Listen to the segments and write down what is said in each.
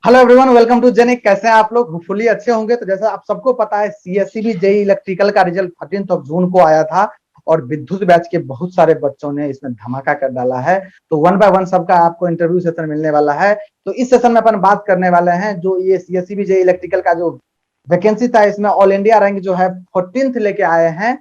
Hello everyone, welcome to जेनिक। कैसे हैं आप लोग? होपफुली अच्छे होंगे। तो जैसा आप सबको पता है, सीएससीबी जेई इलेक्ट्रिकल का रिजल्ट 13 जून को आया था और विद्युत बैच के बहुत सारे बच्चों ने इसमें धमाका कर डाला है। तो वन बाय वन सबका आपको इंटरव्यू सेशन मिलने वाला है। तो इस सेशन में अपन बात करने वाले हैं जो ये सीएससीबी जेई इलेक्ट्रिकल का जो वैकेंसी था, इसमें ऑल इंडिया रैंक जो है 14th लेके आए हैं,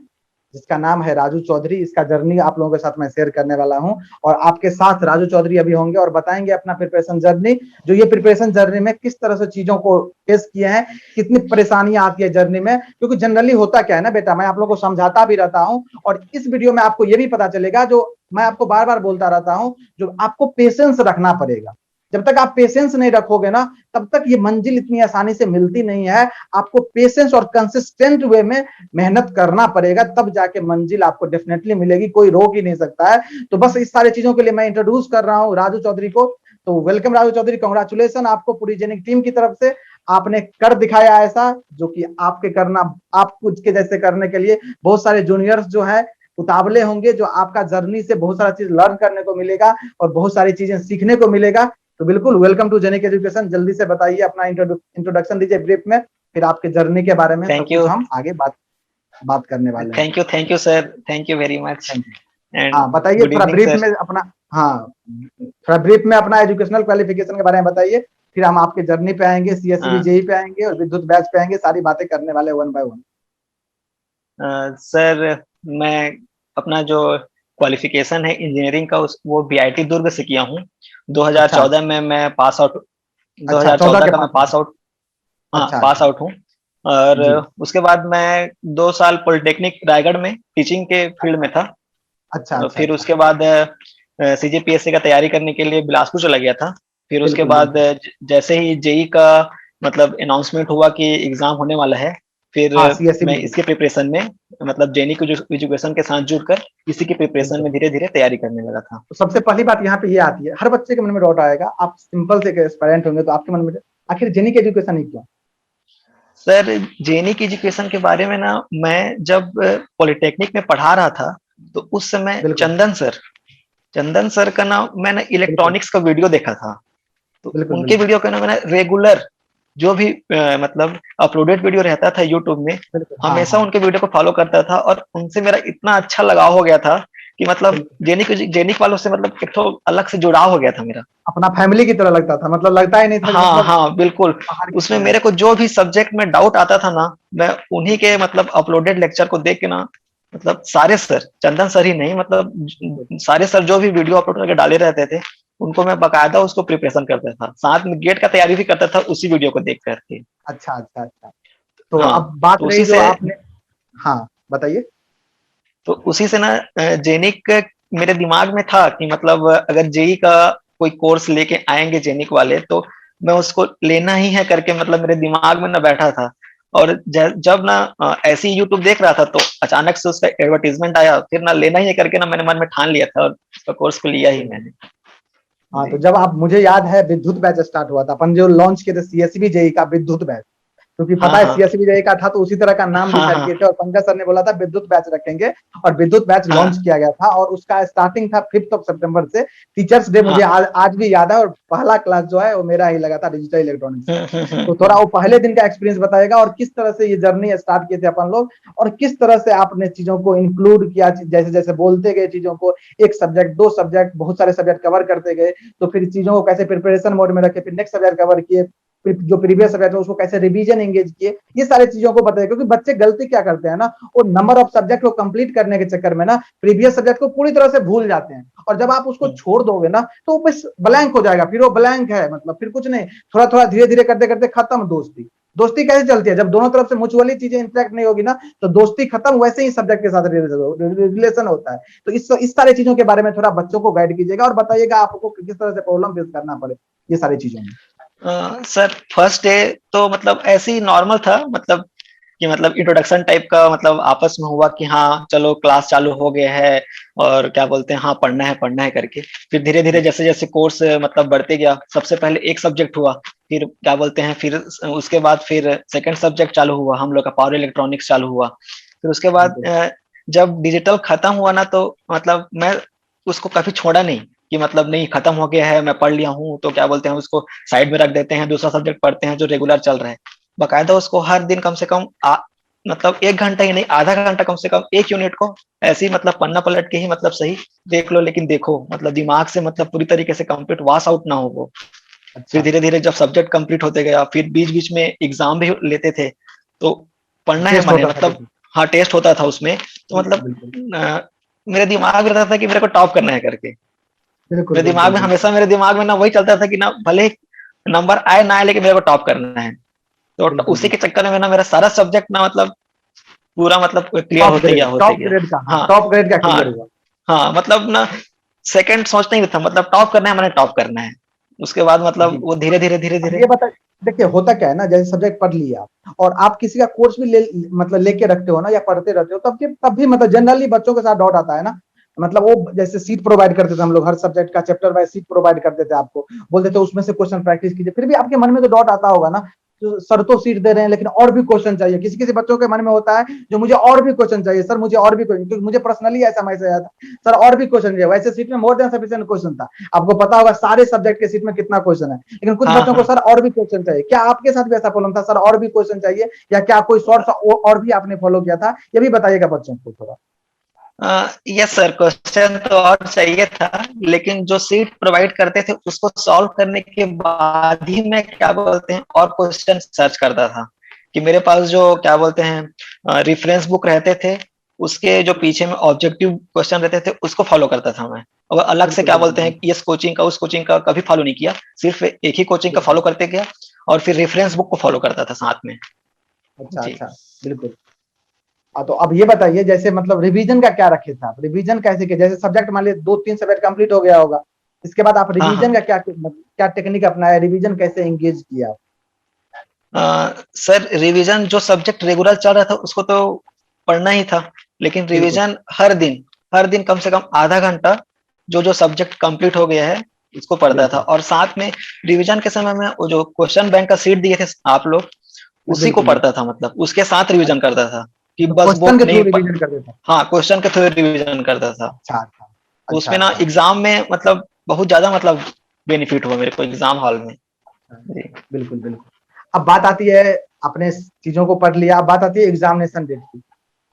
जिसका नाम है राजू चौधरी। इसका जर्नी आप लोगों के साथ मैं शेयर करने वाला हूं और आपके साथ राजू चौधरी अभी होंगे और बताएंगे अपना प्रिपरेशन जर्नी। जो ये प्रिपरेशन जर्नी में किस तरह से चीजों को फेस किए हैं, कितनी परेशानियां आती है जर्नी में। क्योंकि जनरली होता क्या है ना बेटा, मैं आप लोगों को समझाता भी रहता हूं और इस वीडियो में आपको ये भी पता चलेगा, जो मैं आपको बार बार बोलता रहता हूं, जो आपको पेशेंस रखना पड़ेगा। जब तक आप पेशेंस नहीं रखोगे ना, तब तक ये मंजिल इतनी आसानी से मिलती नहीं है। आपको पेशेंस और कंसिस्टेंट वे में मेहनत करना पड़ेगा, तब जाके मंजिल आपको डेफिनेटली मिलेगी। कोई रोक ही नहीं सकता है। तो बस इस सारी चीजों के लिए मैं इंट्रोड्यूस कर रहा हूँ राजू चौधरी को। तो वेलकम राजू चौधरी, कांग्रेचुलेशन आपको पूरी जेनिक टीम की तरफ से। आपने कर दिखाया ऐसा जो कि आपके करना, आप कुछ के जैसे करने के लिए बहुत सारे जूनियर्स जो है उतावले होंगे, जो आपका जर्नी से बहुत सारा चीज लर्न करने को मिलेगा और बहुत सारी चीजें सीखने को मिलेगा। तो बिल्कुल वेलकम टू जेनिक एजुकेशन। जल्दी से बताइए, अपना इंट्रोडक्शन दीजिए ब्रीफ में, फिर आपके जर्नी के बारे में सब थैंक कुछ यू। हम आगे बात करने वाले हैं। Thank you sir, thank you very much. Thank you. And हाँ बताइए गुड थोड़ा इवनिंग ब्रीफ सर। में अपना। हाँ, थोड़ा ब्रीफ में अपना एजुकेशनल क्वालिफिकेशन के बारे में बताइए, फिर हम आपके जर्नी पे आएंगे, सीएससीबी जेई पे आएंगे और विद्युत बैच पे आएंगे। सारी बातें करने वाले वन बाय वन। सर, मैं अपना जो क्वालिफिकेशन है इंजीनियरिंग का वो बीआईटी दुर्ग से किया हूँ। अच्छा 2014 में मैं पास आउट। अच्छा, 14 2014 के का मैं पास पास में। आउट। हाँ, अच्छा पास अच्छा। आउट हूँ। और जी। उसके बाद मैं 2 साल पॉलिटेक्निक रायगढ़ में टीचिंग के फील्ड में था। अच्छा अच्छा फिर अच्छा। उसके बाद सीजीपीएससी का तैयारी करने के लिए बिलासपुर चला गया था। फिर उसके बिल्कुल बाद बिल्कुल। जैसे ही जेई का मतलब अनाउंसमेंट हुआ कि एग्जाम होने वाला है, फिर हाँ सीएससीबी मैं जेई। इसके प्रिपरेशन में मतलब जेनी को एजुकेशन के साथ जुड़कर इसी की प्रिपरेशन बिल्कुल। में धीरे धीरे तैयारी करने लगा था। तो सबसे पहली बात यहाँ पे ये आती है, हर बच्चे के मन में डाउट आएगा। आप सिंपल से एस्पायरेंट होंगे तो आपके मन में आखिर जेनिक एजुकेशन ही क्यों? सर, जेनी की एजुकेशन के बारे में ना, मैं जब पॉलिटेक्निक में पढ़ा रहा था तो उस समय बिल्कुल चंदन सर का ना मैंने बिल्कुल इलेक्ट्रॉनिक्स का वीडियो देखा था। तो बिल्कुल उनके बिल्कुल वीडियो का ना मैंने रेगुलर जो भी मतलब अपलोडेड वीडियो रहता था यूट्यूब में, बिल्कुल। हाँ हमेशा हाँ। उनके वीडियो को फॉलो करता था और उनसे मेरा इतना अच्छा लगाव हो गया था कि मतलब बिल्कुल। जेनिक वालों से मतलब एक तो अलग से जुड़ाव हो गया था मेरा। अपना फैमिली की तरह लगता था, मतलब लगता ही नहीं था कि हाँ मतलब हाँ बिल्कुल। बाहर की उसमें तरह है। मेरे को जो भी सब्जेक्ट में डाउट आता था ना, मैं उन्हीं के मतलब अपलोडेड लेक्चर को देख के ना, मतलब सारे सर, चंदन सर ही नहीं, बिल्कुल। मतलब सारे सर जो भी वीडियो अपलोड करके डाले रहते थे, उनको मैं बकायदा उसको प्रिपरेशन करता था, साथ में गेट का तैयारी भी करता था उसी वीडियो को देख करके। अच्छा अच्छा अच्छा। तो हाँ, अब बात तो रही उसी जो से आपने। हाँ बताइए। ना जेनिक मेरे दिमाग में था कि मतलब अगर जेई का कोई कोर्स लेके आएंगे जेनिक वाले तो मैं उसको लेना ही है करके, मतलब मेरे दिमाग में ना बैठा था। और जब ना ऐसे ही यूट्यूब देख रहा था तो अचानक से उसका एडवर्टीजमेंट आया, फिर ना लेना ही है करके ना मैंने मन में ठान लिया था और उसका कोर्स को लिया ही मैंने। हाँ तो जी जब आप, मुझे याद है विद्युत बैच स्टार्ट हुआ था, अपन जो लॉन्च किए थे सीएससीबी जेई का विद्युत बैच, क्योंकि हाँ पता है हाँ सीएसबी जेई का था तो उसी तरह का नाम हाँ डिसाइड हाँ किए थे और पंकज सर ने बोला था विद्युत बैच रखेंगे और विद्युत बैच लॉन्च हाँ किया गया था और उसका स्टार्टिंग था 5 सितंबर से। टीचर्स डे मुझे हाँ आज भी याद है और पहला क्लास जो है वो मेरा ही लगा था, डिजिटल इलेक्ट्रॉनिक्स का। तो थोड़ा हम्म। वो पहले दिन का एक्सपीरियंस बताएगा और किस तरह से ये जर्नी स्टार्ट किए थे अपन लोग और किस तरह से आपने चीजों को इंक्लूड किया, जैसे जैसे बोलते गए चीजों को, एक सब्जेक्ट, दो सब्जेक्ट, बहुत सारे सब्जेक्ट कवर करते गए। तो फिर चीजों को कैसे प्रिपरेशन मोड में रखे, फिर नेक्स्ट सब्जेक्ट कवर किए, जो प्रीवियस सब्जेक्ट है उसको कैसे रिवीजन एंगेज किए, ये सारी चीजों को बताइए। क्योंकि बच्चे गलती क्या करते हैं ना, वो नंबर ऑफ सब्जेक्ट को कंप्लीट करने के चक्कर में ना प्रीवियस सब्जेक्ट को पूरी तरह से भूल जाते हैं और जब आप उसको छोड़ दोगे ना तो वो ब्लैंक हो जाएगा, फिर वो ब्लैंक है, मतलब फिर कुछ नहीं। थोड़ा थोड़ा धीरे धीरे करते करते खत्म दोस्ती। दोस्ती कैसे चलती है? जब दोनों तरफ से म्यूचुअली चीजें इंटरेक्ट नहीं होगी ना, तो दोस्ती खत्म। वैसे ही सब्जेक्ट के साथ रिलेशन होता है। तो इस सारी चीजों के बारे में थोड़ा बच्चों को गाइड कीजिएगा और बताइएगा आपको किस तरह से प्रॉब्लम फेस करना पड़े ये सारी चीजों में। सर, फर्स्ट डे तो मतलब ऐसे ही नॉर्मल था, मतलब कि मतलब इंट्रोडक्शन टाइप का, मतलब आपस में हुआ कि हाँ चलो क्लास चालू हो गया है और क्या बोलते हैं, हाँ पढ़ना है करके। फिर धीरे धीरे जैसे जैसे कोर्स मतलब बढ़ते गया, सबसे पहले एक सब्जेक्ट हुआ, फिर क्या बोलते हैं, फिर उसके बाद फिर सेकंड सब्जेक्ट चालू हुआ, हम लोग का पावर इलेक्ट्रॉनिक्स चालू हुआ। फिर उसके बाद बिल्कुल जब डिजिटल खत्म हुआ ना, तो मतलब मैं उसको कभी छोड़ा नहीं। कि मतलब नहीं खत्म हो गया है, मैं पढ़ लिया हूँ, तो क्या बोलते हैं उसको साइड में रख देते हैं, दूसरा सब्जेक्ट पढ़ते हैं जो रेगुलर चल रहा है। बकायदा उसको हर दिन कम से कम मतलब 1 घंटा ही नहीं, आधा घंटा कम से कम एक यूनिट को ऐसे ही मतलब पन्ना पलट के ही मतलब सही देख लो, लेकिन देखो मतलब दिमाग से मतलब पूरी तरीके से कंप्लीट वॉश आउट ना हो वो। फिर अच्छा, धीरे धीरे जब सब्जेक्ट कंप्लीट होते गया, फिर बीच बीच में एग्जाम भी लेते थे, तो पढ़ना है टेस्ट मन है होता था मतलब। बिल्कुल। हाँ टेस्ट होता था उसमें, तो बिल्कुल मतलब बिल्कुल मेरे दिमाग में रहता था कि मेरे को टॉप करना है करके। बिल्कुल मेरे दिमाग बिल्कुल में बिल्कुल। हमेशा, मेरे दिमाग में ना वही चलता था कि ना भले नंबर आए ना आए लेकिन मेरे को टॉप करना है। तो बिल्कुल उसी के बिल्कुल। चक्कर में ना मेरा सारा सब्जेक्ट ना मतलब पूरा मतलब क्लियर होते गया होते टॉप गया। ग्रेड का, हाँ हाँ टॉप ग्रेड का हाँ क्लियर हुआ। हाँ, मतलब ना सेकंड सोचना ही नहीं था, मतलब टॉप करना है, मैंने टॉप करना है। उसके बाद मतलब जी। वो धीरे धीरे धीरे अब धीरे। ये बता, देखिए होता क्या है ना, जैसे सब्जेक्ट पढ़ लिया और आप किसी का कोर्स भी मतलब लेके रखते हो ना, या पढ़ते रहते हो, तब भी मतलब जनरली बच्चों के साथ डाउट आता है ना। मतलब वो जैसे सीट प्रोवाइड करते थे हम लोग, हर सब्जेक्ट का चैप्टर वाइज सीट प्रोवाइड करते थे आपको, बोलते थे उसमें से क्वेश्चन प्रैक्टिस कीजिए, फिर भी आपके मन में तो डाउट आता होगा ना। तो सर तो सीट दे रहे हैं लेकिन और भी क्वेश्चन चाहिए, किसी किसी बच्चों के मन में होता है जो मुझे और भी क्वेश्चन चाहिए सर, मुझे और भी क्वेश्चन, क्योंकि मुझे पर्सनली ऐसा मैसेज आया था, सर और भी क्वेश्चन चाहिए। वैसे सीट में मोर देन सफिशिएंट क्वेश्चन था, आपको पता होगा सारे सब्जेक्ट के सीट में कितना क्वेश्चन है, लेकिन कुछ हाँ बच्चों को हाँ। सर और भी क्वेश्चन चाहिए। क्या आपके साथ भी ऐसा प्रॉब्लम था, सर और भी क्वेश्चन चाहिए, या क्या कोई शॉर्ट और भी आपने फॉलो किया था, ये भी बताइएगा बच्चों को थोड़ा। यस सर, क्वेश्चन तो और चाहिए था, लेकिन जो सीट प्रोवाइड करते थे उसको सॉल्व करने के बाद ही मैं क्या बोलते हैं और क्वेश्चन सर्च करता था। कि मेरे पास जो क्या बोलते हैं रेफरेंस बुक रहते थे, उसके जो पीछे में ऑब्जेक्टिव क्वेश्चन रहते थे उसको फॉलो करता था मैं। और अलग से बिल्कुल क्या बिल्कुल बोलते हैं बिल्कुल इस कोचिंग का उस कोचिंग का कभी फॉलो नहीं किया, सिर्फ एक ही कोचिंग का बिल्कुल। फॉलो करते गया, और फिर रेफरेंस बुक को फॉलो करता था साथ में। अच्छा जी। अच्छा। बिल्कुल। तो अब ये बताइए, जैसे मतलब रिवीजन का क्या रखे थे आप, रिवीजन कैसे किए, जैसे सब्जेक्ट मान लीजिए 2-3 सब्जेक्ट कंप्लीट हो गया होगा, इसके बाद आप हाँ रिवीजन हाँ। का क्या क्या टेक्निक अपनाया, रिवीजन कैसे एंगेज किया। सर रिवीजन जो सब्जेक्ट रेगुलर चल रहा था उसको तो पढ़ना ही था, लेकिन बिल्कुल रिवीजन हर दिन कम से कम आधा घंटा जो जो सब्जेक्ट कंप्लीट हो गया है उसको पढ़ता था। बिल्कुल और साथ में रिवीजन के समय में वो जो क्वेश्चन बैंक का सीट दिए थे आप लोग, उसी को बिल्कुल बिल्कुल। पढ़ता था, मतलब उसके साथ रिवीजन अच्छा, करता था कि तो बस वो क्वेश्चन के थ्रू नहीं रिवीजन कर देता। हाँ क्वेश्चन के थ्रू रिवीजन करता था। अच्छा अच्छा तो अच्छा उसमें ना अच्छा एग्जाम में मतलब बहुत ज्यादा मतलब बेनिफिट हुआ मेरे को एग्जाम हॉल में। अच्छा। जी। बिल्कुल बिल्कुल। अब बात आती है, अपने चीजों को पढ़ लिया, अब बात आती है एग्जामिनेशन डेट की।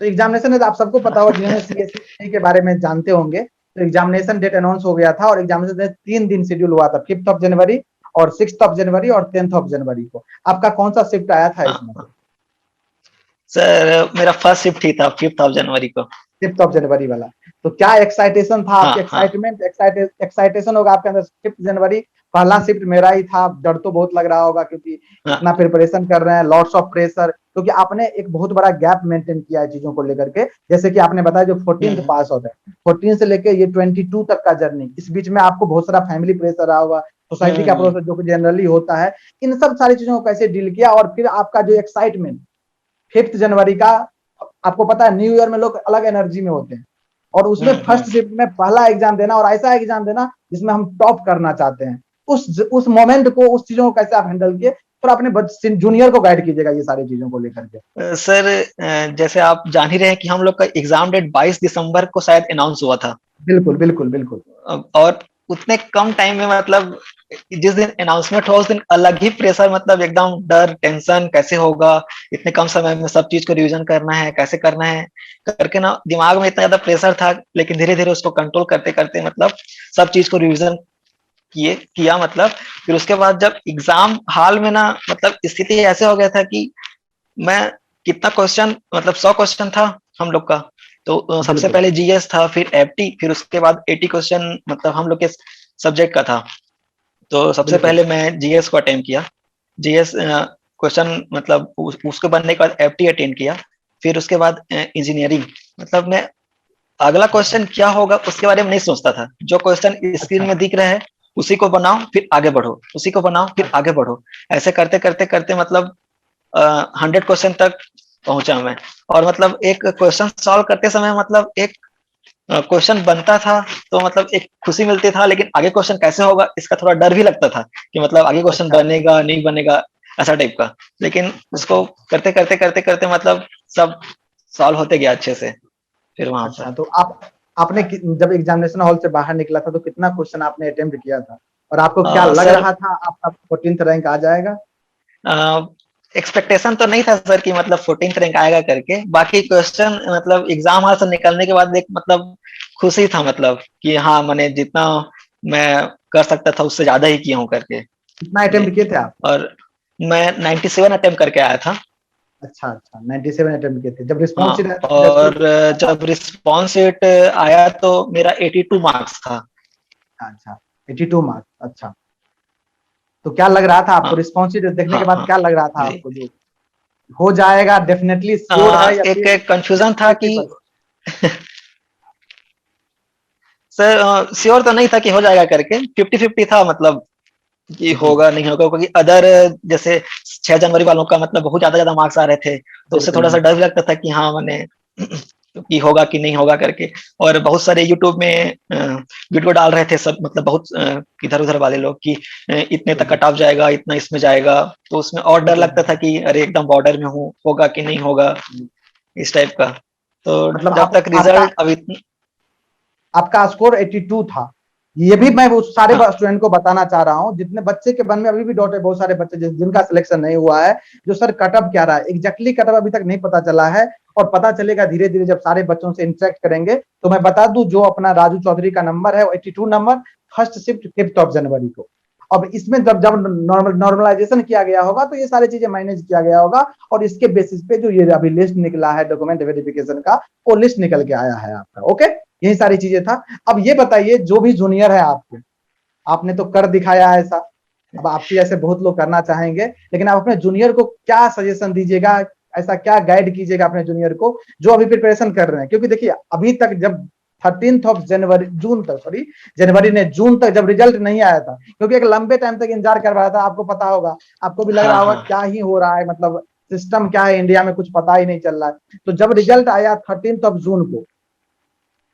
तो एग्जामिनेशन डेट आप सबको पता होगा, जिन्होंने सीएससी के बारे में जानते होंगे, तो एग्जामिनेशन डेट अनाउंस हो गया था, और एग्जामिनेशन डेट 3 दिन शेड्यूल हुआ था, 5 जनवरी और 6 जनवरी और 10 जनवरी को। आपका कौन सा शिफ्ट आया था हाँ इसमें से। हाँ। सर मेरा फर्स्ट शिफ्ट ही था 5 जनवरी को। 5 जनवरी वाला। तो क्या एक्साइटेशन था हाँ आपके, हाँ एक्साइटमेंट एक्साइटेशन होगा आपके अंदर। 5 जनवरी पहला शिफ्ट मेरा ही था, डर तो बहुत लग रहा होगा, क्योंकि हाँ। इतना प्रिपरेशन कर रहे हैं, लॉट्स ऑफ प्रेशर, क्योंकि आपने एक बहुत बड़ा गैप मेंटेन किया है चीजों को लेकर के। जैसे कि आपने बताया जो 14th हम्म पास आउट है, 14 से लेके ये 22 तक का जर्नी, इस बीच में आपको बहुत सारा फैमिली प्रेशर रहा होगा, सोसाइटी का हम्म। प्रेशर जो कि जनरली होता है। इन सब सारी चीजों को कैसे डील किया, और फिर आपका जो एक्साइटमेंट 5 जनवरी का, आपको पता है न्यू ईयर में लोग अलग एनर्जी में होते हैं, और उसमें हम्म। फर्स्ट शिफ्ट में पहला एग्जाम देना, और ऐसा एग्जाम देना जिसमें हम टॉप करना चाहते हैं, उस मोमेंट को, उस चीजों को कैसे आप हैंडल किए, थोड़ा अपने जूनियर को गाइड कीजिएगा ये सारी चीजों को लेकर के। सर जैसे आप जान ही रहे हैं कि हम लोग का एग्जाम डेट 22 दिसंबर को शायद अनाउंस हुआ था। बिल्कुल बिल्कुल बिल्कुल और उतने कम टाइम में मतलब जिस दिन अनाउंसमेंट हुआ उस दिन अलग ही प्रेशर, मतलब एकदम डर टेंशन कैसे होगा, इतने कम समय में सब चीज को रिवीजन करना है, कैसे करना है करके ना दिमाग में इतना ज्यादा प्रेशर था। लेकिन धीरे धीरे उसको कंट्रोल करते करते मतलब सब चीज को रिवीजन किया मतलब। फिर उसके बाद जब एग्जाम हॉल में ना मतलब स्थिति ऐसे हो गया था कि मैं कितना क्वेश्चन मतलब 100 क्वेश्चन था हम लोग का। तो सबसे बिल्कुल पहले जीएस था, फिर एफटी, फिर उसके बाद 80 क्वेश्चन मतलब हम लोग के सब्जेक्ट का था। तो सबसे बिल्कुल पहले मैं जीएस को अटेम्प्ट किया। जीएस क्वेश्चन मतलब उसको बनने के बाद एफटी अटेम्प्ट किया। फिर उसके बाद इंजीनियरिंग, मतलब मैं अगला क्वेश्चन क्या होगा उसके बारे में नहीं सोचता था, जो क्वेश्चन स्क्रीन अच्छा में दिख रहा है उसी को बनाओ फिर आगे बढ़ो, उसी को बनाओ फिर अच्छा आगे बढ़ो। ऐसे करते करते करते मतलब 100 क्वेश्चन तक पहुंचा मैं। और मतलब एक क्वेश्चन सॉल्व करते समय मतलब एक क्वेश्चन बनता था तो मतलब एक खुशी मिलती था, लेकिन आगे क्वेश्चन कैसे होगा इसका थोड़ा डर भी लगता था कि मतलब आगे क्वेश्चन अच्छा बनेगा नहीं बनेगा, ऐसा टाइप का। लेकिन अच्छा उसको करते करते करते करते मतलब सब सॉल्व होते गया अच्छे से फिर वहां अच्छा। पर। तो आपने जब एग्जामिनेशन हॉल से बाहर निकला था तो कितना क्वेश्चन आपने अटेम्प्ट किया था, और आपको क्या लग सर रहा था आपका 14th रैंक आ जाएगा? एक्सपेक्टेशन तो नहीं था सर कि मतलब 14th रैंक आएगा करके। बाकी क्वेश्चन मतलब एग्जाम हाल से निकलने के बाद एक मतलब खुशी था, मतलब कि हाँ मैंने जितना मैं कर सकता था उससे ज्यादा ही किया हूँ करके। कितना जी। अटेम्प्ट किए थे आप? और मैं 97 अटेम्प्ट करके आया था। अच्छा अच्छा, 97 अटेम्प्ट किए थे। जब हाँ, रिस्पॉन्स और जब रिस्पॉन्स शीट आया तो मेरा 82 मार्क्स था। अच्छा, 82 मार्क्स, अच्छा। तो क्या लग रहा था आपको हाँ रिस्पॉन्स शीट देखने हाँ के बाद, हाँ क्या लग रहा था जी। आपको, जो हो जाएगा डेफिनेटली श्योर है, या एक फिर कंफ्यूजन था कि 50-50%? सर श्योर तो नहीं था कि हो जाएगा करके, 50-50 था मतलब कि जी, होगा नहीं होगा, क्योंकि अदर जैसे 6 जनवरी वालों का मतलब बहुत ज्यादा ज्यादा मार्क्स आ रहे थे, तो उससे बिल्कुल थोड़ा सा बिल्कुल। डर भी लगता था कि हाँ मैंने कि होगा कि नहीं होगा करके। और बहुत सारे यूट्यूब में वीडियो डाल रहे थे सब, मतलब बहुत इधर उधर वाले लोग कि इतने तक बिल्कुल कट ऑफ जाएगा, इतना इसमें जाएगा। तो उसमें और डर बिल्कुल। लगता था कि अरे एकदम बॉर्डर में हूँ, होगा कि नहीं होगा, इस टाइप का। तो मतलब जब आप तक आपका रिजल्ट अभी आपका स्कोर 82 था। ये भी मैं उस सारे हाँ स्टूडेंट को बताना चाह रहा हूँ, जितने बच्चे के मन में अभी भी डाउट है, बहुत सारे बच्चे जिनका सिलेक्शन नहीं हुआ है, जो सर कटअप क्या रहा है, एग्जैक्टली कटअप अभी तक नहीं पता चला है। और पता चलेगा धीरे धीरे जब सारे बच्चों से इंटरेक्ट करेंगे। तो मैं बता दूं, जो अपना राजू चौधरी का नंबर है वो 82 नंबर, फर्स्ट शिफ्ट 5 जनवरी को। अब इसमें जब जब नॉर्मलाइजेशन किया गया होगा तो ये सारी चीजें मैनेज किया गया होगा, और इसके बेसिस पे जो ये अभी लिस्ट निकला है डॉक्यूमेंट वेरिफिकेशन का, वो लिस्ट निकल के आया है आपका। ओके, यही सारी चीजें था। अब ये बताइए, जो भी जूनियर है आपके, आपने तो कर दिखाया है ऐसा, अब आपके जैसे बहुत लोग करना चाहेंगे, लेकिन आप अपने जूनियर को क्या सजेशन दीजिएगा, ऐसा क्या गाइड कीजिएगा अपने जूनियर को जो अभी प्रिपरेशन कर रहे हैं? क्योंकि देखिए अभी तक जब 13 जून तक, सॉरी, जनवरी ने जून तक जब रिजल्ट नहीं आया था, क्योंकि एक लंबे टाइम तक इंतजार कर रहा था, आपको पता होगा, आपको भी लग रहा हाँ होगा हाँ क्या ही हो रहा है, मतलब सिस्टम क्या है इंडिया में, कुछ पता ही नहीं चल रहा है। तो जब रिजल्ट आया 13 जून को,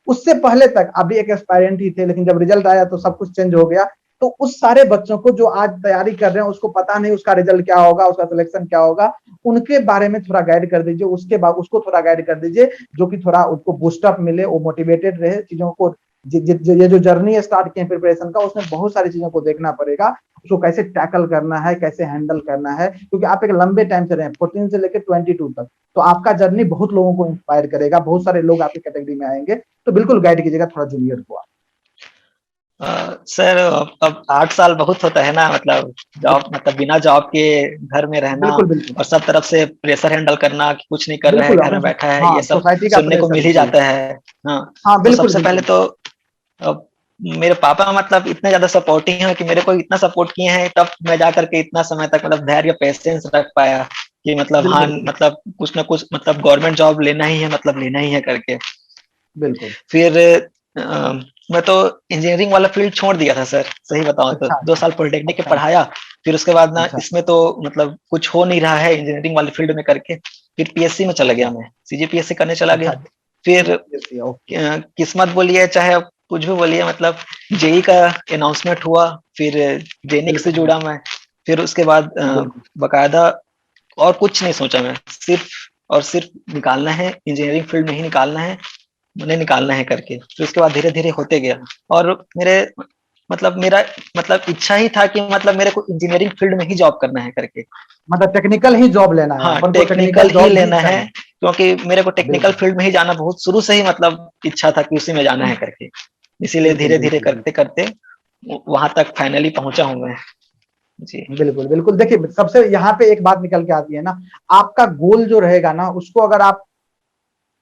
उससे पहले तक अभी एक एस्पायरेंट ही थे, लेकिन जब रिजल्ट आया तो सब कुछ चेंज हो गया। तो उस सारे बच्चों को जो आज तैयारी कर रहे हैं, उसको पता नहीं उसका रिजल्ट क्या होगा, उसका सिलेक्शन क्या होगा, उनके बारे में थोड़ा गाइड कर दीजिए, उसके बाद उसको थोड़ा गाइड कर दीजिए, जो कि थोड़ा उसको बूस्टअप मिले, वो मोटिवेटेड रहे चीजों को। ये जो जर्नी स्टार्ट किए प्रिपरेशन का, उसमें बहुत सारी चीजों को देखना पड़ेगा, उसको कैसे टैकल करना है, कैसे हैंडल करना है, क्योंकि आप एक लंबे टाइम से रहे, 14 से लेकर 22 तक। तो आपका जर्नी बहुत लोगों को इंस्पायर करेगा, बहुत सारे लोग आपकी कैटेगरी में आएंगे। तो बिल्कुल गाइड कीजिएगा थोड़ा जूनियर को आप। सर अब 8 साल बहुत होता है ना, मतलब जॉब, मतलब बिना जॉब के घर में रहना बिल्कुल बिल्कुल। और सब तरफ से प्रेशर हैंडल करना कि कुछ नहीं कर रहा है, बिल्कुल घर अपने, में बैठा है, हाँ, ये सब सोसाइटी का सुनने को प्रेशर मिल ही जी। जाता है। हाँ। हाँ तो बिल्कुल सबसे पहले बिल्कुल। तो अब मेरे पापा मतलब इतने ज्यादा सपोर्टिव हैं कि मेरे को इतना सपोर्ट किए हैं, तब मैं जा करके इतना समय तक मतलब धैर्य पेशेंस रख पाया कि मतलब हाँ, बिल्कुल मतलब कुछ ना कुछ मतलब गवर्नमेंट जॉब लेना ही है, मतलब लेना ही है करके। बिल्कुल। फिर मैं तो इंजीनियरिंग वाला फील्ड छोड़ दिया था सर, सही बताऊं तो अच्छा 2 साल पॉलिटेक्निक के अच्छा पढ़ाया। फिर उसके बाद ना अच्छा इसमें तो मतलब कुछ हो नहीं रहा है इंजीनियरिंग वाले फील्ड में करके, फिर पीएससी में चला गया, अच्छा मैं सीजीपीएससी करने चला अच्छा। गया। फिर अच्छा ओके। किस्मत बोलिए चाहे आप कुछ भी बोलिए, मतलब जेई का अनाउंसमेंट हुआ, फिर जेनिक से बिल्कुल जुड़ा मैं। फिर उसके बाद बिल्कुल। बकायदा और कुछ नहीं सोचा मैं, सिर्फ और सिर्फ निकालना है, इंजीनियरिंग फील्ड में ही निकालना है, उन्हें निकालना है करके। फिर उसके बाद धीरे धीरे होते गया। और मेरे मतलब मेरा मतलब इच्छा ही था कि मतलब मेरे को इंजीनियरिंग फील्ड में ही जॉब करना है करके। मतलब टेक्निकल ही जॉब लेना है, हाँ अपन को टेक्निकल टेक्निकल ही जॉब ही लेना है, करना क्योंकि मेरे को है। टेक्निकल बिल्कुल फील्ड में ही जाना बहुत शुरू से ही मतलब इच्छा था कि उसी में जाना है करके। इसीलिए बिल्कुल धीरे धीरे बिल्कुल। करते करते वहां तक फाइनली पहुंचा हूं मैं। जी। बिल्कुल बिल्कुल। देखिए सबसे यहाँ पे एक बात निकल के आती है ना, आपका गोल जो रहेगा ना, उसको अगर आप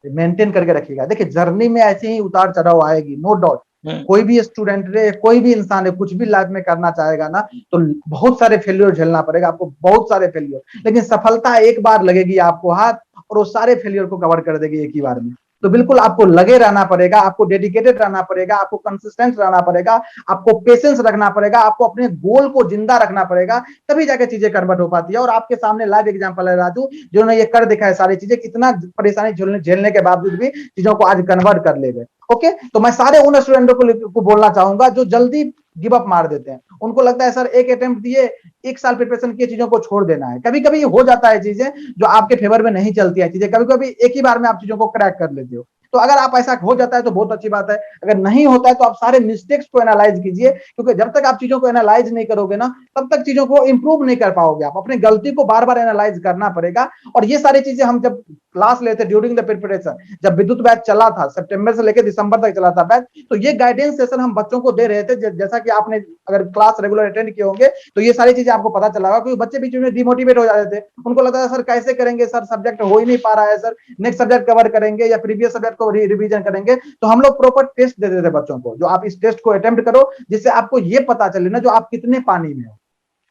मेंटेन करके रखिएगा, देखिए जर्नी में ऐसे ही उतार चढ़ाव आएगी, नो डाउट। हम्म कोई भी स्टूडेंट रे, कोई भी इंसान है, कुछ भी लाइफ में करना चाहेगा ना, तो बहुत सारे फेलियर झेलना पड़ेगा आपको, बहुत सारे फेलियर, लेकिन सफलता एक बार लगेगी आपको हाथ, और वो सारे फेलियर को कवर कर देगी एक ही बार में। तो बिल्कुल आपको लगे रहना पड़ेगा, आपको डेडिकेटेड रहना पड़ेगा, आपको कंसिस्टेंट रहना पड़ेगा, आपको पेशेंस रखना पड़ेगा, आपको अपने गोल को जिंदा रखना पड़ेगा, तभी जाके चीजें कन्वर्ट हो पाती है। और आपके सामने लाइव एग्जांपल है राजू, जिन्होंने ये कर दिखाया सारी चीजें, कितना परेशानी झेलने के बावजूद भी चीजों को आज कन्वर्ट कर ले गए। ओके, तो मैं सारे उन स्टूडेंटों को बोलना चाहूंगा जो जल्दी गिव अप मार देते हैं, उनको लगता है सर एक अटेम्प्ट दिए, 1 साल प्रिपरेशन किए, चीजों को छोड़ देना है। कभी कभी हो जाता है चीजें जो आपके फेवर में नहीं चलती है, चीजें कभी कभी एक ही बार में आप चीजों को क्रैक कर लेते हो, तो अगर आप ऐसा हो जाता है तो बहुत अच्छी बात है, अगर नहीं होता है तो आप सारे मिस्टेक्स को एनालाइज कीजिए, क्योंकि जब तक आप चीजों को एनालाइज नहीं करोगे ना, तब तक चीजों को इंप्रूव नहीं कर पाओगे। आप अपनी गलती को बार बार एनालाइज करना पड़ेगा। और ये सारी चीजें हम जब क्लास लेते ड्यूरिंग द प्रिपरेशन, जब विद्युत बैच चला था, सितंबर से लेकर दिसंबर तक चला था बैच, तो ये गाइडेंस सेशन हम बच्चों को दे रहे थे। जैसा कि आपने अगर क्लास रेगुलर अटेंड किए होंगे तो ये सारी चीजें आपको पता चला होगा, क्योंकि बच्चे बीच में डिमोटिवेट हो जाते थे, उनको लगता था सर कैसे करेंगे, सर सब्जेक्ट हो ही नहीं पा रहा है, सर नेक्स्ट सब्जेक्ट कवर करेंगे या प्रीवियस सब्जेक्ट को रिवीजन करेंगे। तो हम लोग प्रॉपर टेस्ट देते थे बच्चों को, जो आप इस टेस्ट को अटेम्प्ट करो, जिससे आपको ये पता चले ना जो आप कितने पानी में हो,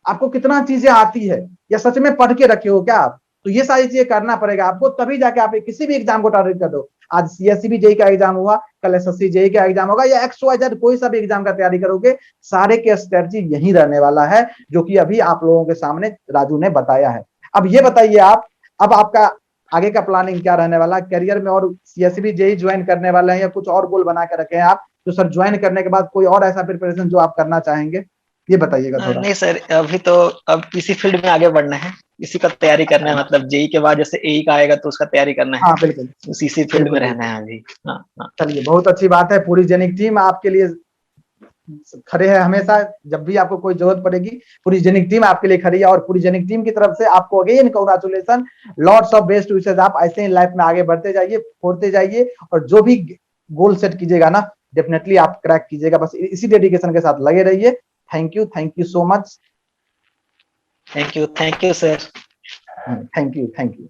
आपको कितना चीजें आती है, या सच में पढ़ के रखे हो क्या आप। तो ये सारी चीजें करना पड़ेगा आपको, तभी जाके आप किसी भी एग्जाम को टारगेट कर दो। आज सीएससीबी जेई का एग्जाम हुआ, कल एसएससी जेई का एग्जाम होगा, या XYZ कोई सा भी एग्जाम का तैयारी करोगे, सारे के स्ट्रेटजी यही रहने वाला है, जो कि अभी आप लोगों के सामने राजू ने बताया है। अब ये बताइए आप, अब आपका आगे का प्लानिंग क्या रहने वाला है करियर में, और सीएससीबी जेई ज्वाइन करने वाले हैं या कुछ और गोल बना के रखे हैं आप, तो सर ज्वाइन करने के बाद कोई और ऐसा प्रिपरेशन जो आप करना चाहेंगे, ये बताइएगा थोड़ा। नहीं सर, अभी तो अब इसी फील्ड में आगे बढ़ना है, इसी का तैयारी करना है। मतलब जेई के बाद जैसे एई का आएगा तो उसका तैयारी करना है, हाँ बिल्कुल उसी फील्ड में बिल्कुल रहना बिल्कुल। है अभी। हाँ हाँ। चलिए बहुत अच्छी बात है, पूरी जेनिक टीम आपके लिए खड़े है हमेशा, जब भी आपको कोई जरूरत पड़ेगी पूरी जेनिक टीम आपके लिए खड़ी है। और पूरी जेनिक टीम की तरफ से आपको again congratulation, lots of best wishes. आप ऐसे ही लाइफ में आगे बढ़ते जाइए, फोड़ते जाइए, और जो भी गोल सेट कीजिएगा ना, डेफिनेटली आप क्रैक कीजिएगा। बस इसी डेडिकेशन के साथ लगे रहिए। Thank you so much. Thank you sir. Thank you.